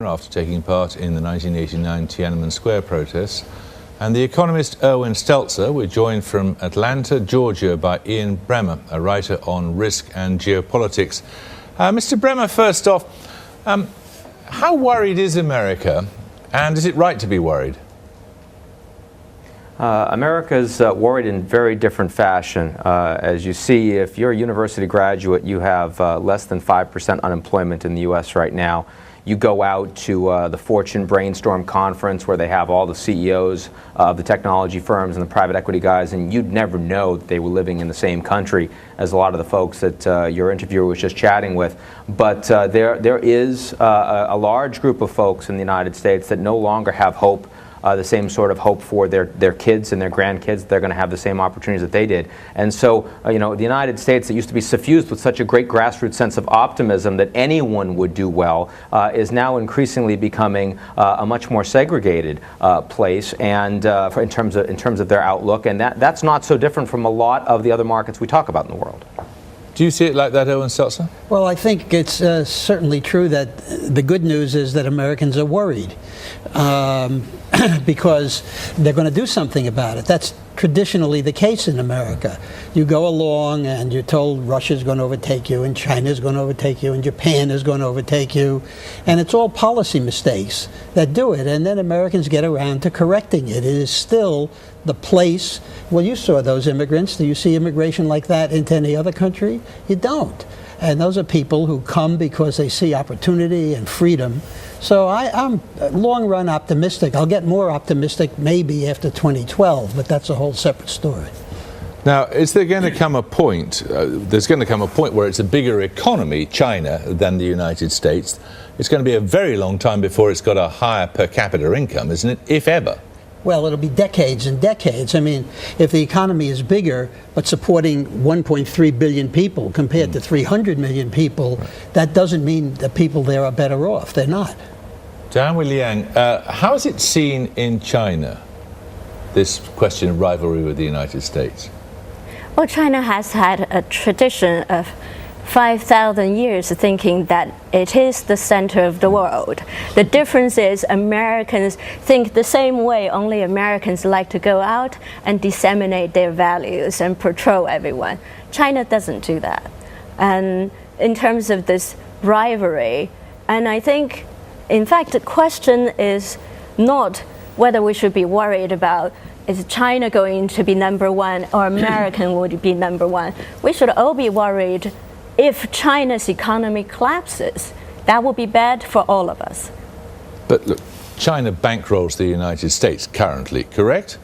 after taking part in the 1989 Tiananmen Square protests. And the economist Erwin Stelzer. We're joined from Atlanta, Georgia by Ian Bremmer, a writer on risk and geopolitics. Mr. Bremmer, first off, how worried is America, and is it right to be worried? America's worried in very different fashion. As you see, if you're a university graduate, you have less than 5% unemployment in the U.S. right now. You go out to the Fortune Brainstorm Conference where they have all the CEOs of the technology firms and the private equity guys, and you'd never know that they were living in the same country as a lot of the folks that your interviewer was just chatting with. But there is a large group of folks in the United States that no longer have hope. The same sort of hope for their kids and their grandkids. They're going to have the same opportunities that they did. And so, the United States that used to be suffused with such a great grassroots sense of optimism that anyone would do well is now increasingly becoming a much more segregated place, and in terms of their outlook. And that's not so different from a lot of the other markets we talk about in the world. Do you see it like that, Erwin Stelzer? Well, I think it's certainly true that the good news is that Americans are worried because they're going to do something about it. That's traditionally the case in America. You go along and you're told Russia's going to overtake you, and China's going to overtake you, and Japan is going to overtake you, and it's all policy mistakes that do it, and then Americans get around to correcting it. It is still the place. Well, you saw those immigrants. Do you see immigration like that into any other country? You don't. And those are people who come because they see opportunity and freedom. So I'm long run optimistic. I'll get more optimistic maybe after 2012, but that's a whole separate story. Now, is there going to come a point, there's going to come a point where it's a bigger economy, China, than the United States. It's going to be a very long time before it's got a higher per capita income, isn't it, if ever? Well, it'll be decades and decades. I mean, if the economy is bigger, but supporting 1.3 billion people compared to 300 million people, that doesn't mean the people there are better off. They're not. Dan Liang, how is it seen in China, this question of rivalry with the United States? Well, China has had a tradition of 5,000 years thinking that it is the center of the world. The difference is Americans think the same way, only Americans like to go out and disseminate their values and patrol everyone. China doesn't do that. And in terms of this rivalry, and I think, in fact, the question is not whether we should be worried about is China going to be number one or American would be number one. We should all be worried if China's economy collapses. That would be bad for all of us. But look, China bankrolls the United States currently, correct?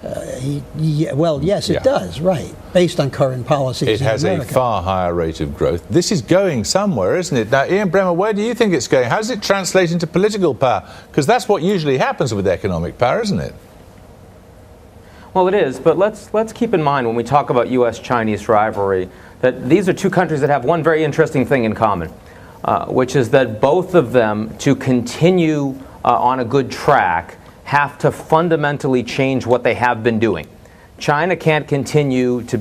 Well, yes, it does, right, based on current policies. It has a far higher rate of growth. This is going somewhere, isn't it? Now, Ian Bremmer, where do you think it's going? How does it translate into political power? Because that's what usually happens with economic power, isn't it? Well, it is, but let's keep in mind when we talk about U.S.-Chinese rivalry that these are two countries that have one very interesting thing in common, which is that both of them, to continue on a good track, have to fundamentally change what they have been doing. China can't continue to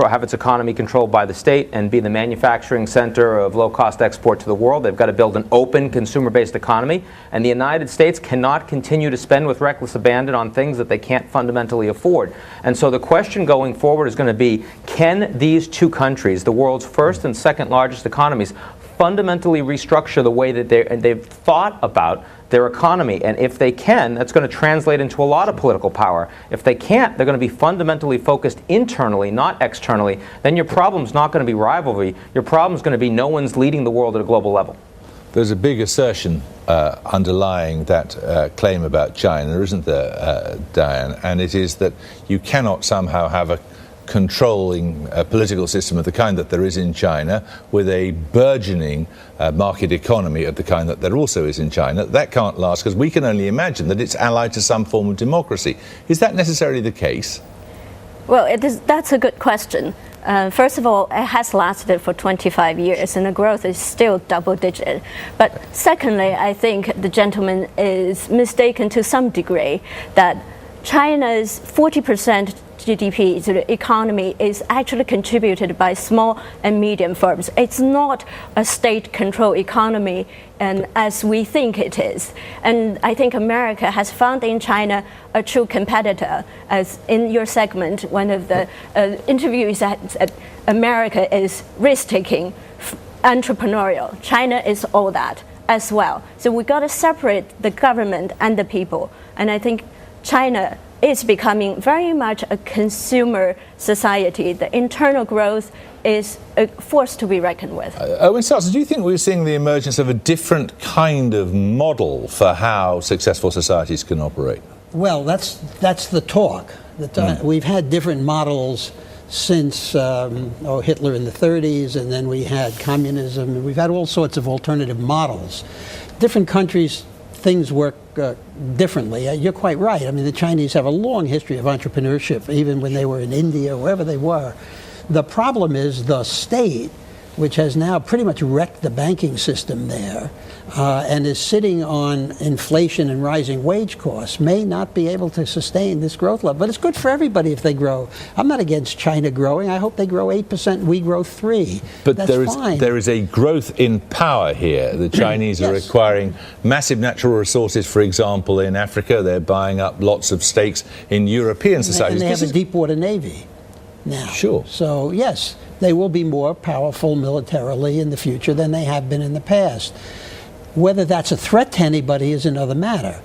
have its economy controlled by the state and be the manufacturing center of low-cost export to the world. They've got to build an open, consumer-based economy. And the United States cannot continue to spend with reckless abandon on things that they can't fundamentally afford. And so the question going forward is going to be, can these two countries, the world's first and second largest economies, fundamentally restructure the way that they've thought about their economy? And if they can, that's going to translate into a lot of political power. If they can't, they're going to be fundamentally focused internally, not externally. Then your problem's not going to be rivalry. Your problem's going to be no one's leading the world at a global level. There's a big assertion underlying that claim about China, isn't there, Diane? And it is that you cannot somehow have a controlling political system of the kind that there is in China with a burgeoning market economy of the kind that there also is in China. That can't last because we can only imagine that it's allied to some form of democracy. Is that necessarily the case? Well, that's a good question. First of all, it has lasted for 25 years and the growth is still double digit. But secondly, I think the gentleman is mistaken to some degree that China's 40% GDP to the economy is actually contributed by small and medium firms. It's not a state-controlled economy, and as we think it is. And I think America has found in China a true competitor. As in your segment, one of the interviews said America is risk-taking, entrepreneurial. China is all that as well. So we got to separate the government and the people. And I think China is becoming very much a consumer society. The internal growth is a force to be reckoned with. Owen Stutz, do you think we're seeing the emergence of a different kind of model for how successful societies can operate? Well, that's the talk. We've had different models since Hitler in the 30s, and then we had communism, and we've had all sorts of alternative models. Different countries, things work differently. You're quite right. I mean, the Chinese have a long history of entrepreneurship, even when they were in India, wherever they were. The problem is the state, which has now pretty much wrecked the banking system there, and is sitting on inflation and rising wage costs, may not be able to sustain this growth level. But it's good for everybody if they grow. I'm not against China growing. I hope they grow 8%, we grow 3%. But that's fine. There is a growth in power here. The Chinese are acquiring massive natural resources, for example, in Africa. They're buying up lots of stakes in European societies. And they have a deep water navy now. Sure. So, yes, they will be more powerful militarily in the future than they have been in the past. Whether that's a threat to anybody is another matter.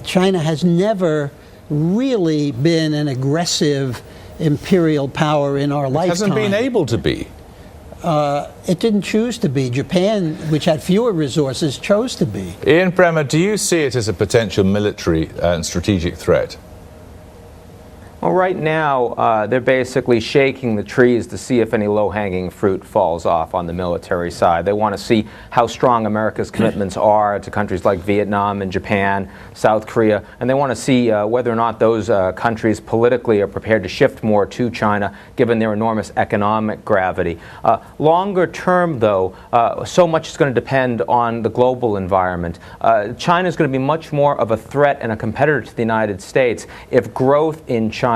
China has never really been an aggressive imperial power in our lifetime. It hasn't been able to be. It didn't choose to be. Japan, which had fewer resources, chose to be. Ian Bremer, do you see it as a potential military and strategic threat? Well, right now, they're basically shaking the trees to see if any low-hanging fruit falls off on the military side. They want to see how strong America's commitments are to countries like Vietnam and Japan, South Korea, and they want to see whether or not those countries politically are prepared to shift more to China, given their enormous economic gravity. Longer term, though, so much is going to depend on the global environment. China is going to be much more of a threat and a competitor to the United States if growth in China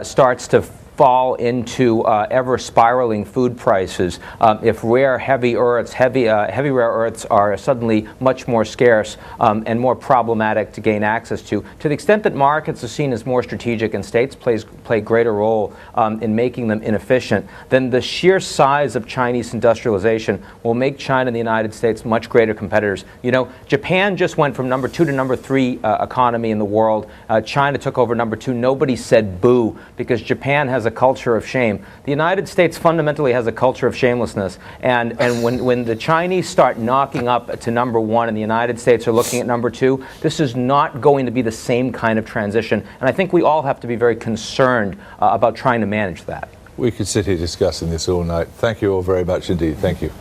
starts to fall into ever spiraling food prices, if rare heavy rare earths are suddenly much more scarce and more problematic to gain access to the extent that markets are seen as more strategic and states play a greater role in making them inefficient, then the sheer size of Chinese industrialization will make China and the United States much greater competitors. You know, Japan just went from number 2 to number 3 economy in the world. China took over number 2. Nobody said boo, because Japan has a culture of shame. The United States fundamentally has a culture of shamelessness, and when the Chinese start knocking up to number 1 and the United States are looking at number 2, this is not going to be the same kind of transition, and I think we all have to be very concerned about trying to manage that. We could sit here discussing this all night. Thank you all very much indeed. Thank you.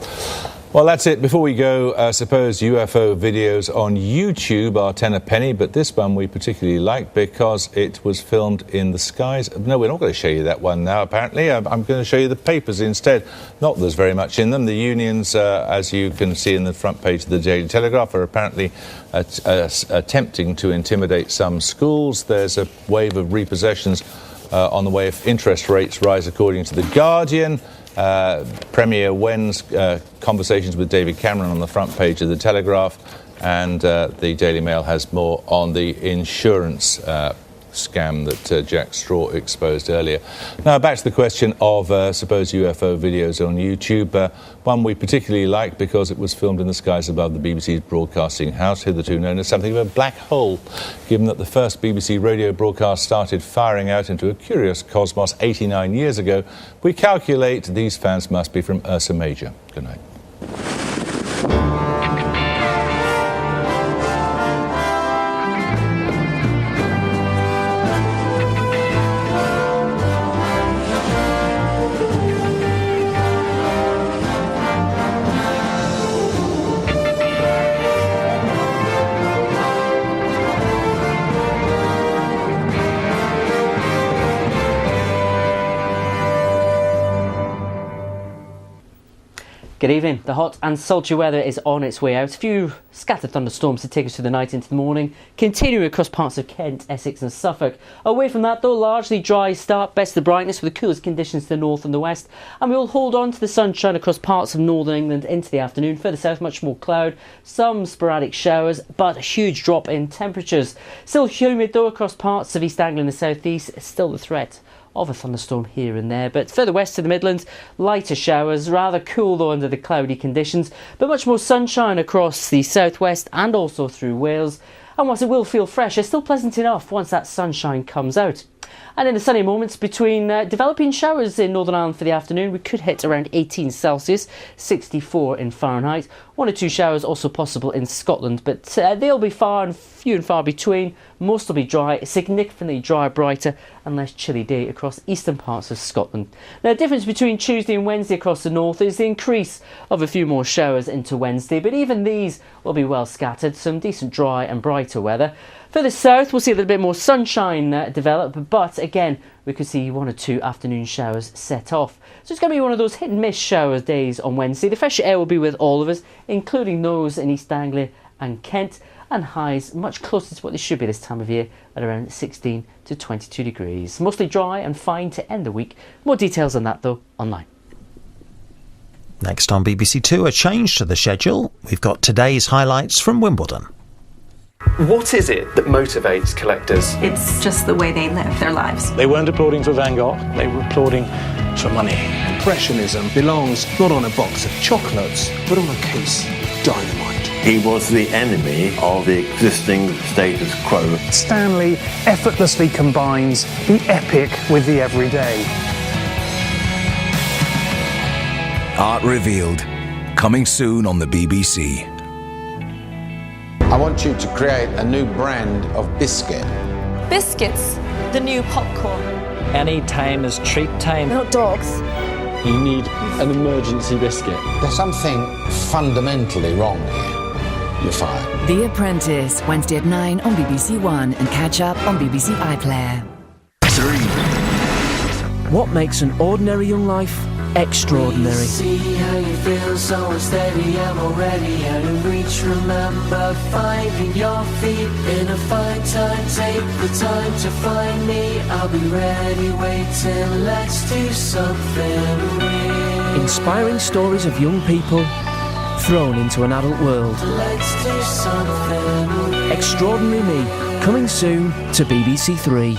Well, that's it. Before we go, suppose UFO videos on YouTube are 10 a penny, but this one we particularly like because it was filmed in the skies. No, we're not going to show you that one now, apparently. I'm going to show you the papers instead. Not that there's very much in them. The unions, as you can see in the front page of the Daily Telegraph, are apparently attempting to intimidate some schools. There's a wave of repossessions on the way if interest rates rise, according to The Guardian. Premier Wen's conversations with David Cameron on the front page of the Telegraph, and the Daily Mail has more on the insurance scam that Jack Straw exposed earlier. Now back to the question of supposed UFO videos on YouTube. One we particularly like because it was filmed in the skies above the BBC's broadcasting house, hitherto known as something of a black hole, given that the first BBC radio broadcast started firing out into a curious cosmos 89 years ago. We calculate these fans must be from Ursa Major. Good night. Good evening. The hot and sultry weather is on its way out. A few scattered thunderstorms to take us through the night into the morning, continuing across parts of Kent, Essex and Suffolk. Away from that though, largely dry start, best of the brightness with the coolest conditions to the north and the west, and we will hold on to the sunshine across parts of northern England into the afternoon. Further south, much more cloud, some sporadic showers, but a huge drop in temperatures. Still humid though across parts of East Anglia and the south east, still the threat of a thunderstorm here and there, but further west to the Midlands, lighter showers, rather cool though under the cloudy conditions, but much more sunshine across the southwest and also through Wales. And whilst it will feel fresh, it's still pleasant enough once that sunshine comes out. And in the sunny moments between developing showers in Northern Ireland for the afternoon, we could hit around 18 Celsius, 64 in Fahrenheit. 1 or 2 showers also possible in Scotland, but they'll be few and far between. Most will be dry, significantly drier, brighter and less chilly day across eastern parts of Scotland. Now, the difference between Tuesday and Wednesday across the north is the increase of a few more showers into Wednesday, but even these will be well scattered, some decent dry and brighter weather. Further south, we'll see a little bit more sunshine develop, but again, we could see 1 or 2 afternoon showers set off. So it's going to be one of those hit and miss shower days on Wednesday. The fresh air will be with all of us, including those in East Anglia and Kent, and highs much closer to what they should be this time of year at around 16 to 22 degrees. Mostly dry and fine to end the week. More details on that though online. Next on BBC Two, a change to the schedule. We've got today's highlights from Wimbledon. What is it that motivates collectors? It's just the way they live their lives. They weren't applauding for Van Gogh, they were applauding for money. Impressionism belongs not on a box of chocolates, but on a case of dynamite. He was the enemy of the existing status quo. Stanley effortlessly combines the epic with the everyday. Art Revealed, coming soon on the BBC. I want you to create a new brand of biscuit. Biscuits, the new popcorn. Any time is treat time. Not dogs. You need an emergency biscuit. There's something fundamentally wrong here. You're fired. The Apprentice, Wednesday at 9 on BBC One and catch up on BBC iPlayer. 3. What makes an ordinary young life extraordinary? See how you feel so unsteady. I'm already out of reach. Remember finding your feet in a fine time. Take the time to find me. I'll be ready waiting. Let's do something real. Inspiring stories of young people thrown into an adult world. Let's do something real. Extraordinary Me, coming soon to BBC Three.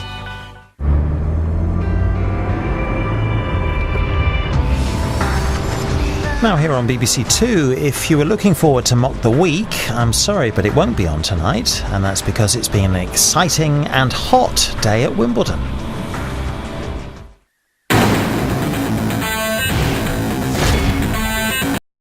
Now here on BBC Two, if you were looking forward to Mock the Week, I'm sorry, but it won't be on tonight, and that's because it's been an exciting and hot day at Wimbledon.